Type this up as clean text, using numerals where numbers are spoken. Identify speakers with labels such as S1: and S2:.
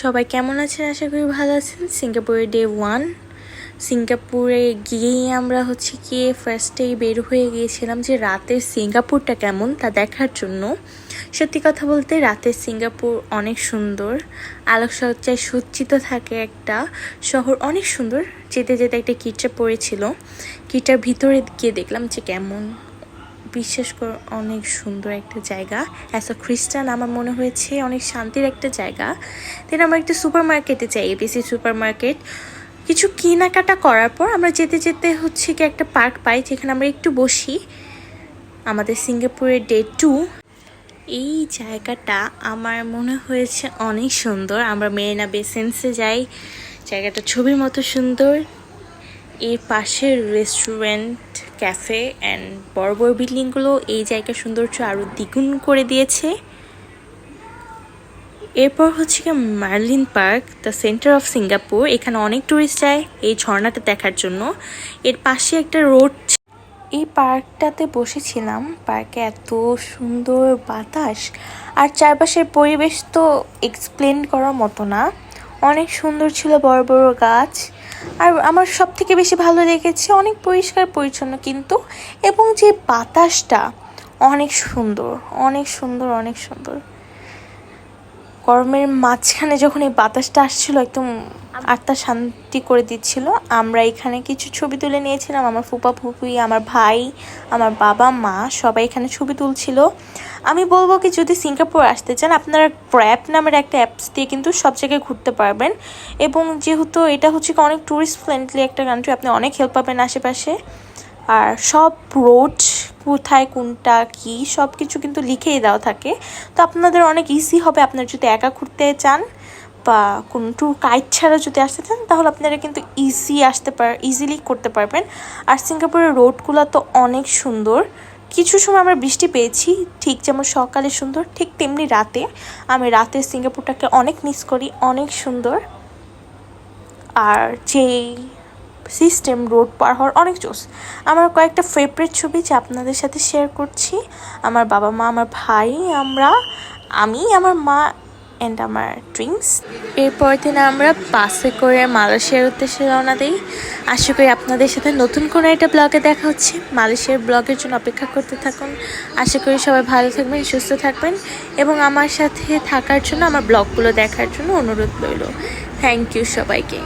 S1: সবাই কেমন আছেন? আশা করি ভালো আছেন। সিঙ্গাপুরের ডে 1 সিঙ্গাপুরে গিয়েই আমরা গিয়ে ফার্স্টেই বের হয়ে গিয়েছিলাম যে রাতের সিঙ্গাপুরটা কেমন তা দেখার জন্য। সত্যি কথা বলতে রাতের সিঙ্গাপুর অনেক সুন্দর, আলোকসজ্জায় সজ্জিত থাকে একটা শহর, অনেক সুন্দর। যেতে যেতে একটা কিটা পড়েছিল, কিটার ভিতরে গিয়ে দেখলাম যে কেমন, বিশ্বাস করে অনেক সুন্দর একটা জায়গা। অ্যাজ আ খ্রিস্টান আমার মনে হয়েছে অনেক শান্তির একটা জায়গা। দেন আমরা একটা সুপার মার্কেটে যাই, এবিসি সুপার মার্কেট। কিছু কেনাকাটা করার পর আমরা যেতে যেতে কি একটা পার্ক পাই যেখানে আমরা একটু বসি। আমাদের সিঙ্গাপুরের ডে 2 এই জায়গাটা আমার মনে হয়েছে অনেক সুন্দর। আমরা মেরিনা বে সেন্সে যাই, জায়গাটা ছবির মতো সুন্দর। এর পাশের রেস্টুরেন্ট, ক্যাফে অ্যান্ড বড় বড় বিল্ডিংগুলো এই জায়গার সৌন্দর্য আরও দ্বিগুণ করে দিয়েছে। এরপর Merlion park, the centre of Singapore. এখানে অনেক টুরিস্ট যায় এই ঝর্ণাটা দেখার জন্য। এর পাশে একটা রোড। এই পার্কটাতে বসেছিলাম, পার্কে এত সুন্দর বাতাস আর চারপাশের পরিবেশ তো এক্সপ্লেন করার মতো না। অনেক সুন্দর ছিল, বড় বড় গাছ। আর আমার সব থেকে বেশি ভালো লেগেছে অনেক পরিষ্কার পরিচ্ছন্ন কিন্তু, এবং যে বাতাসটা অনেক সুন্দর, অনেক সুন্দর, অনেক সুন্দর। গরমের মাঝখানে যখন এই বাতাসটা আসছিল একদম আত্মা শান্তি করে দিচ্ছিল। আমরা এখানে কিছু ছবি তুলে নিয়েছিলাম, আমার ফুপা ফুপুই, আমার ভাই, আমার বাবা মা সবাই এখানে ছবি তুলছিল। আমি বলবো কি, যদি সিঙ্গাপুর আসতে চান আপনারা গ্র্যাব নামের একটা অ্যাপস দিয়ে কিন্তু সব জায়গায় ঘুরতে পারবেন। এবং যেহেতু এটা অনেক ট্যুরিস্ট ফ্রেন্ডলি একটা কান্ট্রি, আপনি অনেক হেল্প পাবেন আশেপাশে। আর সব রোড কোথায় কোনটা কি সব কিছু কিন্তু লিখেই দেওয়া থাকে, তো আপনাদের অনেক ইজি হবে। আপনারা যদি একা ঘুরতে চান বা কোনো ট্যুর গাইড ছাড়া যদি আসতে চান তাহলে আপনারা কিন্তু ইজিলি করতে পারবেন। আর সিঙ্গাপুরের রোডগুলো তো অনেক সুন্দর। কিছু সময় আমরা বৃষ্টি পেয়েছি, ঠিক যেমন সকালে সুন্দর ঠিক তেমনি রাতে। আমি রাতের সিঙ্গাপুরটাকে অনেক মিস করি, অনেক সুন্দর। আর যেই সিস্টেম রোড পার হওয়ার অনেক জোস। আমার কয়েকটা ফেভারিট ছবি যে আপনাদের সাথে শেয়ার করছি। আমার বাবা মা, আমার ভাই, আমি, আমার মা অ্যান্ড আমার ড্রিঙ্কস। এরপর দিন আমরা বাসে করে মালয়েশিয়ার উদ্দেশ্যে রওনা দিই। আশা করি আপনাদের সাথে নতুন কোনো একটা ব্লগে দেখা হচ্ছে। মালয়েশিয়ার ব্লগের জন্য অপেক্ষা করতে থাকুন। আশা করি সবাই ভালো থাকবেন, সুস্থ থাকবেন এবং আমার সাথে থাকার জন্য, আমার ব্লগগুলো দেখার জন্য অনুরোধ রইল। থ্যাংক ইউ সবাইকে।